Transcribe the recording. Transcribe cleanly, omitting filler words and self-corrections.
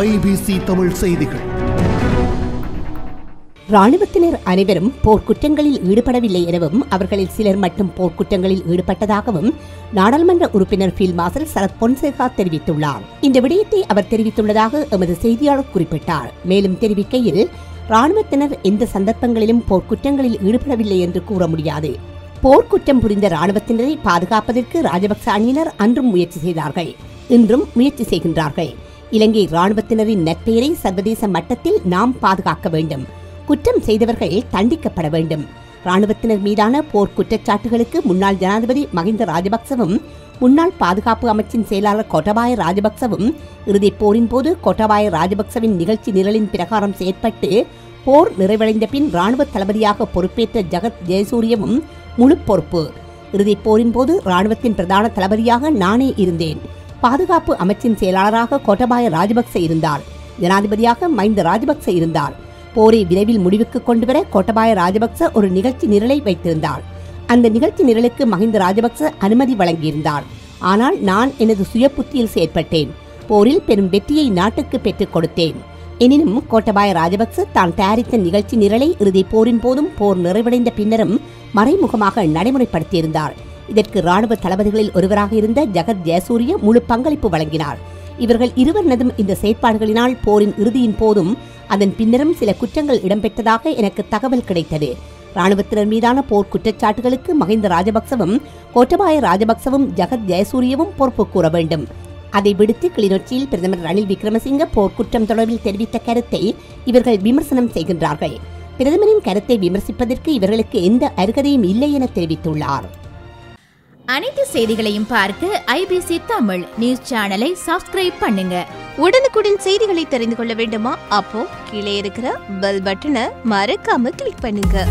IBC Tamil செய்திகள். ராணுவத்தினர் அனைவரும் போர்க்குற்றங்களில் ஈடுபடவில்லை எனவும் அவர்களில் சிலர் மட்டும் போர்க்குற்றங்களில் ஈடுபட்டதாகவும் நாடாளுமன்ற உறுப்பினர் ஃபீல்ட் மார்ஷல் சரத் பொன்சேகா தெரிவித்துள்ளார். இந்த விடயத்தை அவர் தெரிவித்துள்ளதாக எமது செய்தியாளர் குறிப்பிட்டார். மேலும் தெரிவிக்கையில், ராணுவத்தினர் எந்த சந்தர்ப்பங்களிலும் போர்க்குற்றங்களில் ஈடுபடவில்லை என்று கூற முடியாது. போர்க்குற்றம் புரிந்த ராணுவத்தினரை பாதுகாப்பதற்கு ராஜபக்ச அணியினர் அன்றும் முயற்சி செய்தார்கள், இன்றும் முயற்சி செய்கின்றார்கள். இலங்கை ராணுவத்தினரின் நற்பெயரை சர்வதேச மட்டத்தில் நாம் பாதுகாக்க வேண்டும். குற்றம் செய்தவர்கள் தண்டிக்கப்பட வேண்டும். ராணுவத்தினர் மீதான போர் குற்றச்சாட்டுகளுக்கு முன்னாள் ஜனாதிபதி மஹிந்த ராஜபக்சவும் முன்னாள் பாதுகாப்பு அமைச்சின் செயலாளர் கோட்டாபய ராஜபக்சவும் இறுதிப் போரின் போது கோட்டாபய ராஜபக்சவின் நிகழ்ச்சி நிரலின் பிரகாரம் செயற்பட்டு போர் நிறைவடைந்த பின் ராணுவ தளபதியாக பொறுப்பேற்ற ஜகத் ஜெயசூரியவும் முழு பொறுப்பு. இறுதிப் போரின் போது ராணுவத்தின் பிரதான தளபதியாக நானே இருந்தேன். பாதுகாப்பு அமைச்சின் செயலாளராக கோட்டாபய ராஜபக்ச இருந்தார். ஜனாதிபதியாக மஹிந்த ராஜபக்ச இருந்தார். போரை விரைவில் முடிவுக்கு கொண்டுவர கோட்டாபய ராஜபக்ச ஒரு நிகழ்ச்சி நிரலை வைத்திருந்தார். அந்த நிகழ்ச்சி நிரலுக்கு மஹிந்த ராஜபக்ச அனுமதி வழங்கியிருந்தார். ஆனால் நான் எனது சுய புத்தியில் செயற்பட்டேன். போரில் பெரும் வெற்றியை நாட்டுக்கு பெற்றுக் கொடுத்தேன். எனினும் கோட்டாபய ராஜபக்ச தான் தயாரித்த நிகழ்ச்சி நிரலை இறுதி போரின் போதும் போர் நிறைவடைந்த பின்னரும் மறைமுகமாக நடைமுறைப்படுத்தியிருந்தார். இதற்கு ராணுவ தளபதிகளில் ஒருவராக இருந்த ஜகத் ஜெயசூரிய முழு பங்களிப்பு வழங்கினார். இவர்கள் இருவரினதும் இந்த செயற்பாடுகளினால் போரின் இறுதியின் போதும் அதன் பின்னரும் சில குற்றங்கள் இடம்பெற்றதாக எனக்கு தகவல் கிடைத்தது. ராணுவத்தினர் மீதான போர் குற்றச்சாட்டுகளுக்கு மஹிந்த ராஜபக்சவும் கோட்டாபய ராஜபக்சவும் ஜகத் ஜெயசூரியவும் பொறுப்பு கூற வேண்டும். அதை விடுத்து கிளிநொச்சியில் பிரதமர் ரணில் விக்ரமசிங்க போர்க்குற்றம் தொடர்பில் தெரிவித்த கருத்தை இவர்கள் விமர்சனம் செய்கின்றார்கள். பிரதமரின் கருத்தை விமர்சிப்பதற்கு இவர்களுக்கு எந்த அருகதையும் இல்லை என தெரிவித்துள்ளார். அனைத்து செய்திகளையும் பார்க்க IBC தமிழ் நியூஸ் சேனலை சப்ஸ்கிரைப் பண்ணுங்க. உடனுக்குடன் செய்திகளை தெரிந்து கொள்ள வேண்டுமா? அப்போ கீழே இருக்கிற பெல் பட்டனை மறக்காம கிளிக் பண்ணுங்க.